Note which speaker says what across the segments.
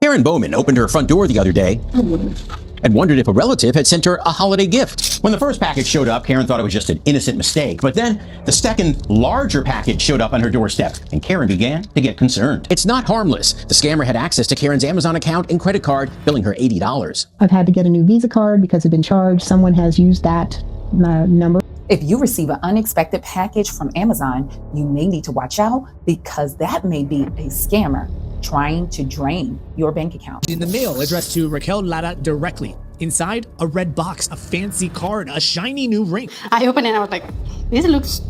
Speaker 1: Karen Bowman opened her front door the other day and wondered if a relative had sent her a holiday gift. When the first package showed up, Karen thought it was just an innocent mistake. But then the second, larger package showed up on her doorstep, and Karen began to get concerned. It's not harmless. The scammer had access to Karen's Amazon account and credit card, billing her $80.
Speaker 2: I've had to get a new Visa card because I've been charged. Someone has used that number.
Speaker 3: If you receive an unexpected package from Amazon, you may need to watch out because that may be a scammer trying to drain your bank account.
Speaker 4: In the mail addressed to Raquel Lara directly. Inside, a red box, a fancy card, a shiny new ring.
Speaker 5: I opened it and I was like, this looks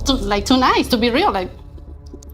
Speaker 5: too nice to be real.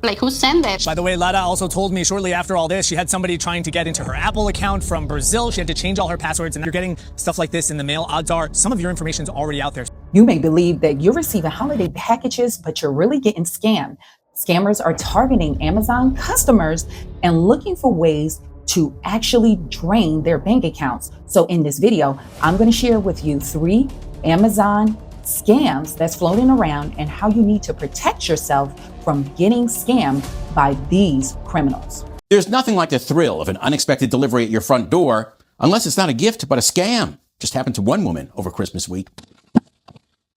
Speaker 5: Like who sent that?
Speaker 4: By the way, Lara also told me shortly after all this, she had somebody trying to get into her Apple account from Brazil. She had to change all her passwords, and you're getting stuff like this in the mail. Odds are some of your information's already out there.
Speaker 3: You may believe that you're receiving holiday packages, but you're really getting scammed. Scammers are targeting Amazon customers and looking for ways to actually drain their bank accounts. So in this video, I'm going to share with you 3 Amazon scams that's floating around and how you need to protect yourself from getting scammed by these criminals.
Speaker 1: There's nothing like the thrill of an unexpected delivery at your front door, unless it's not a gift, but a scam. Just happened to one woman over Christmas week.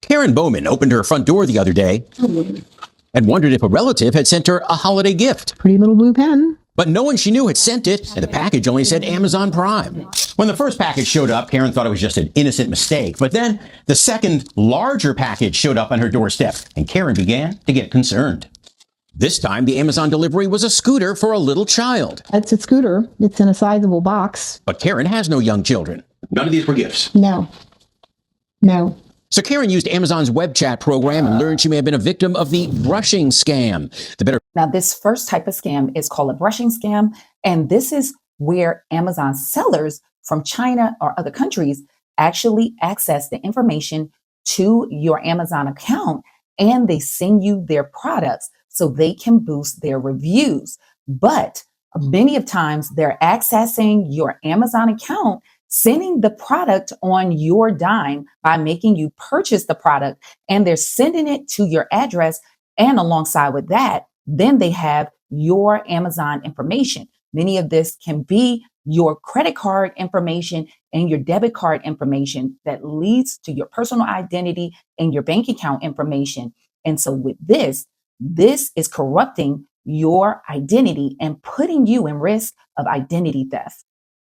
Speaker 1: Karen Bowman opened her front door the other day and wondered if a relative had sent her a holiday gift.
Speaker 2: Pretty little blue pen.
Speaker 1: But no one she knew had sent it, and the package only said Amazon Prime. When the first package showed up, Karen thought it was just an innocent mistake. But then the second, larger package showed up on her doorstep, and Karen began to get concerned. This time, the Amazon delivery was a scooter for a little child.
Speaker 2: It's a scooter. It's in a sizable box.
Speaker 1: But Karen has no young children. None of these were gifts.
Speaker 2: No.
Speaker 1: So Karen used Amazon's web chat program and learned she may have been a victim of the brushing scam.
Speaker 3: Now, this first type of scam is called a brushing scam, and this is where Amazon sellers from China or other countries actually access the information to your Amazon account, and they send you their products so they can boost their reviews. But many of times they're accessing your Amazon account, sending the product on your dime by making you purchase the product, and they're sending it to your address. And alongside with that, then they have your Amazon information. Many of this can be your credit card information and your debit card information that leads to your personal identity and your bank account information. And so with this is corrupting your identity and putting you in risk of identity theft.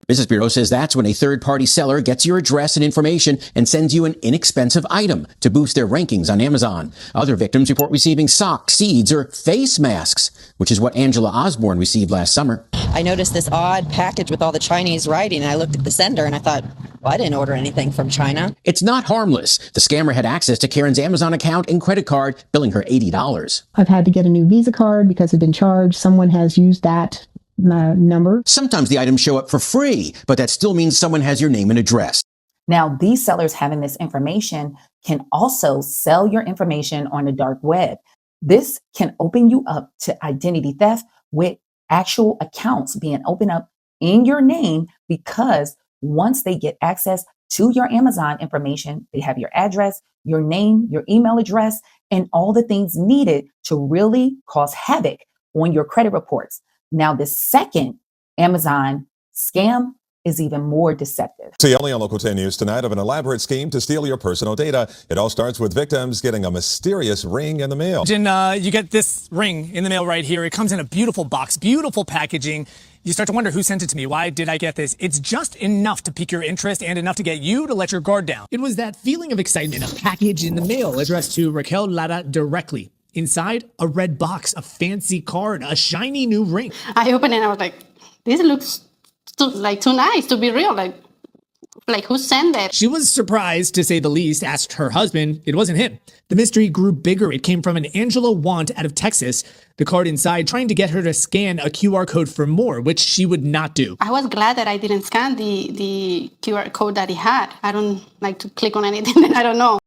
Speaker 1: Business Bureau says that's when a third-party seller gets your address and information and sends you an inexpensive item to boost their rankings on Amazon. Other victims report receiving socks, seeds, or face masks, which is what Angela Osborne received last summer.
Speaker 6: I noticed this odd package with all the Chinese writing, and I looked at the sender and I thought, well, I didn't order anything from China.
Speaker 1: It's not harmless. The scammer had access to Karen's Amazon account and credit card, billing her $80.
Speaker 2: I've had to get a new Visa card because I've been charged. Someone has used that number.
Speaker 1: Sometimes the items show up for free, but that still means someone has your name and address.
Speaker 3: Now, these sellers having this information can also sell your information on the dark web. This can open you up to identity theft with actual accounts being opened up in your name, because once they get access to your Amazon information, they have your address, your name, your email address, and all the things needed to really cause havoc on your credit reports. Now, the second Amazon scam is even more deceptive.
Speaker 7: See only on Local 10 News tonight of an elaborate scheme to steal your personal data. It all starts with victims getting a mysterious ring in the mail.
Speaker 4: You get this ring in the mail right here. It comes in a beautiful box, beautiful packaging. You start to wonder who sent it to me. Why did I get this? It's just enough to pique your interest and enough to get you to let your guard down. It was that feeling of excitement, a package in the mail addressed to Raquel Lara directly. Inside, a red box, a fancy card, a shiny new ring.
Speaker 5: I opened it and I was like, this looks too nice to be real. Like who sent that?
Speaker 4: She was surprised, to say the least, asked her husband. It wasn't him. The mystery grew bigger. It came from an Angela Want out of Texas. The card inside trying to get her to scan a QR code for more, which she would not do.
Speaker 5: I was glad that I didn't scan the QR code that he had. I don't like to click on anything that I don't know.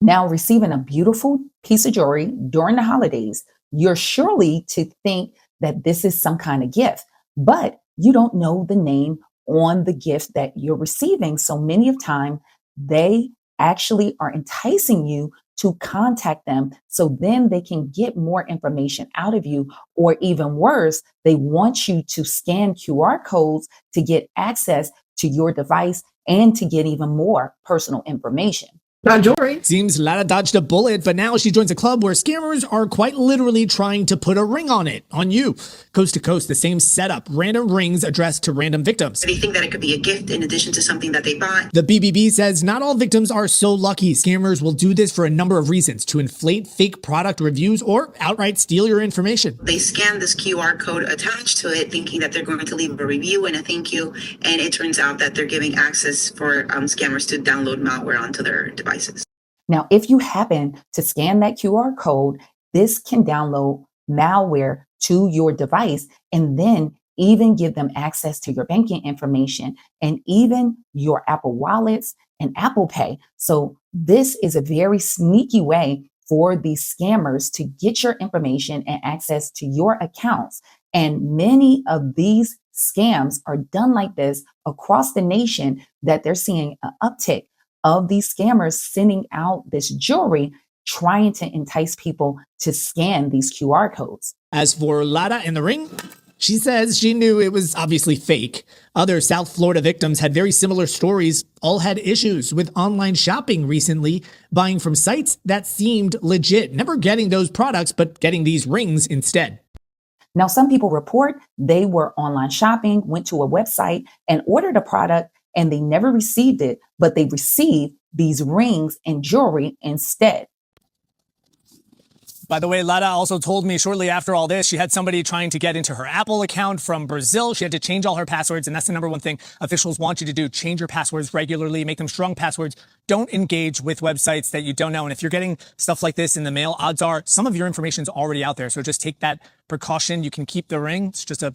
Speaker 3: Now, receiving a beautiful piece of jewelry during the holidays, you're surely to think that this is some kind of gift, but you don't know the name on the gift that you're receiving. So many of time, they actually are enticing you to contact them so then they can get more information out of you. Or even worse, they want you to scan QR codes to get access to your device and to get even more personal information.
Speaker 4: Not jewelry. Seems Lara dodged a bullet, but now she joins a club where scammers are quite literally trying to put a ring on it, on you. Coast to coast, the same setup, random rings addressed to random victims.
Speaker 8: They think that it could be a gift in addition to something that they bought.
Speaker 4: The BBB says not all victims are so lucky. Scammers will do this for a number of reasons, to inflate fake product reviews or outright steal your information.
Speaker 8: They scan this QR code attached to it thinking that they're going to leave a review and a thank you, and it turns out that they're giving access for scammers to download malware onto their devices.
Speaker 3: Now, if you happen to scan that QR code, this can download malware to your device and then even give them access to your banking information and even your Apple wallets and Apple Pay. So this is a very sneaky way for these scammers to get your information and access to your accounts. And many of these scams are done like this across the nation, that they're seeing an uptick of these scammers sending out this jewelry, trying to entice people to scan these QR codes.
Speaker 4: As for Lara and the ring, she says she knew it was obviously fake. Other South Florida victims had very similar stories, all had issues with online shopping recently, buying from sites that seemed legit, never getting those products, but getting these rings instead.
Speaker 3: Now, some people report they were online shopping, went to a website and ordered a product, and they never received it, but they received these rings and jewelry instead.
Speaker 4: By the way, Lara also told me shortly after all this, she had somebody trying to get into her Apple account from Brazil. She had to change all her passwords, and that's the number one thing officials want you to do. Change your passwords regularly, make them strong passwords. Don't engage with websites that you don't know. And if you're getting stuff like this in the mail, odds are some of your information's already out there. So just take that precaution. You can keep the ring. It's just a,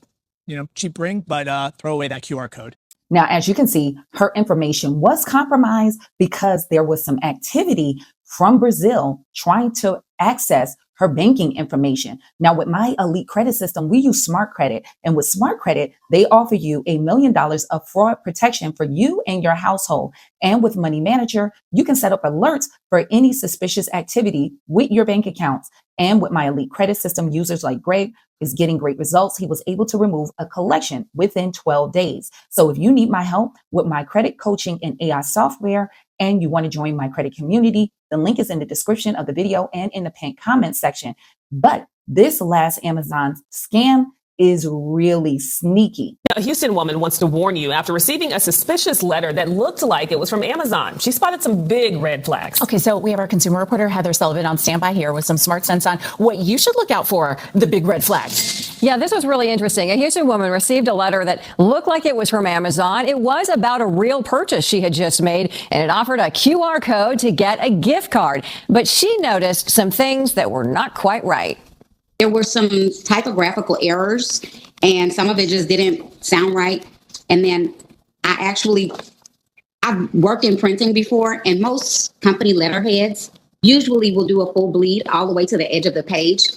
Speaker 4: cheap ring, but throw away that QR code.
Speaker 3: Now, as you can see, her information was compromised because there was some activity from Brazil trying to access her banking information. Now, with my elite credit system, we use Smart Credit. And with Smart Credit, they offer you $1 million of fraud protection for you and your household. And with Money Manager, you can set up alerts for any suspicious activity with your bank accounts. And with my elite credit system, users like Greg is getting great results. He was able to remove a collection within 12 days. So if you need my help with my credit coaching and AI software, and you want to join my credit community, the link is in the description of the video and in the pinned comment section. But this last Amazon scam is really sneaky.
Speaker 9: A Houston woman wants to warn you after receiving a suspicious letter that looked like it was from Amazon. She spotted some big red flags.
Speaker 10: Okay, so we have our consumer reporter, Heather Sullivan, on standby here with some smart sense on what you should look out for, the big red flags.
Speaker 11: Yeah, this was really interesting. A Houston woman received a letter that looked like it was from Amazon. It was about a real purchase she had just made, and it offered a QR code to get a gift card. But she noticed some things that were not quite right.
Speaker 12: There were some typographical errors, and some of it just didn't sound right. And then I've worked in printing before, and most company letterheads usually will do a full bleed all the way to the edge of the page.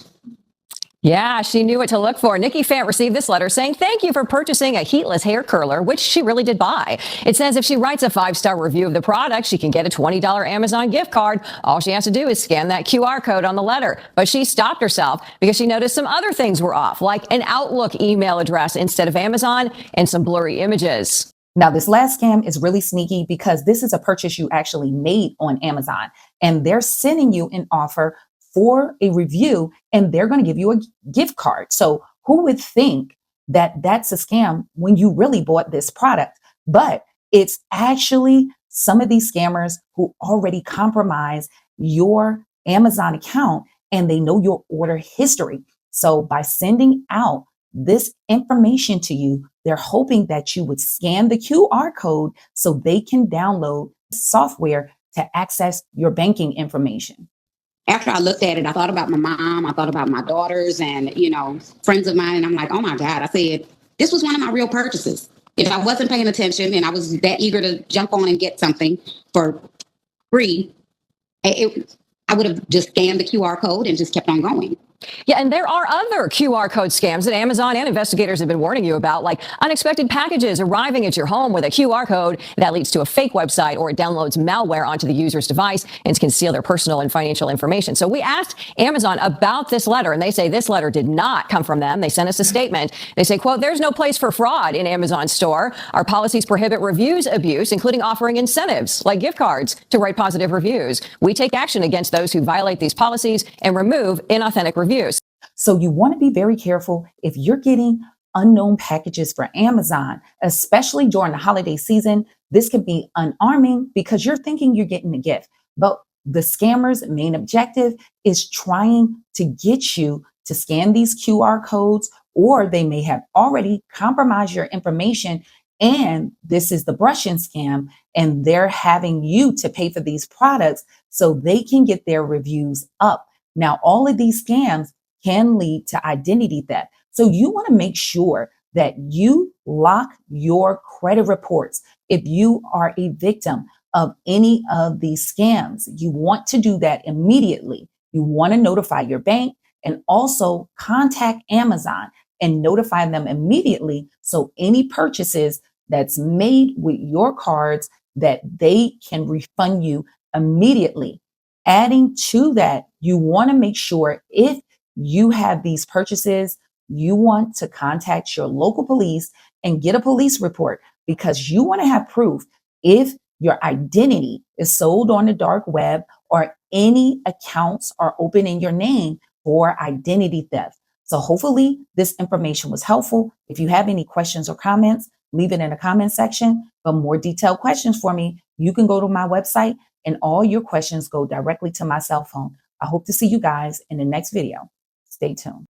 Speaker 11: Yeah, she knew what to look for. Nikki Fant received this letter saying, thank you for purchasing a heatless hair curler, which she really did buy. It says if she writes a 5-star review of the product, she can get a $20 Amazon gift card. All she has to do is scan that QR code on the letter. But she stopped herself because she noticed some other things were off, like an Outlook email address instead of Amazon and some blurry images.
Speaker 3: Now, this last scam is really sneaky because this is a purchase you actually made on Amazon, and they're sending you an offer for a review, and they're going to give you a gift card. So who would think that that's a scam when you really bought this product? But it's actually some of these scammers who already compromise your Amazon account, and they know your order history. So by sending out this information to you, they're hoping that you would scan the QR code so they can download software to access your banking information.
Speaker 12: After I looked at it, I thought about my mom, I thought about my daughters and, friends of mine. And I'm like, oh my God, I said, this was one of my real purchases. If I wasn't paying attention and I was that eager to jump on and get something for free, I would have just scanned the QR code and just kept on going.
Speaker 11: Yeah, and there are other QR code scams that Amazon and investigators have been warning you about, like unexpected packages arriving at your home with a QR code that leads to a fake website, or it downloads malware onto the user's device and can steal their personal and financial information. So we asked Amazon about this letter, and they say this letter did not come from them. They sent us a statement. They say, quote, "There's no place for fraud in Amazon's store. Our policies prohibit reviews abuse, including offering incentives like gift cards to write positive reviews. We take action against those who violate these policies and remove inauthentic reviews."
Speaker 3: So you want to be very careful if you're getting unknown packages for Amazon, especially during the holiday season. This can be unarming because you're thinking you're getting a gift, but the scammer's main objective is trying to get you to scan these QR codes, or they may have already compromised your information. And this is the brushing scam, and they're having you to pay for these products so they can get their reviews up. Now, all of these scams can lead to identity theft. So you want to make sure that you lock your credit reports. If you are a victim of any of these scams, you want to do that immediately. You want to notify your bank and also contact Amazon and notify them immediately. So any purchases that's made with your cards, that they can refund you immediately. Adding to that, you want to make sure if you have these purchases, you want to contact your local police and get a police report, because you want to have proof if your identity is sold on the dark web or any accounts are open in your name for identity theft. So hopefully this information was helpful. If you have any questions or comments, leave it in the comment section. But more detailed questions for me, you can go to my website and all your questions go directly to my cell phone. I hope to see you guys in the next video. Stay tuned.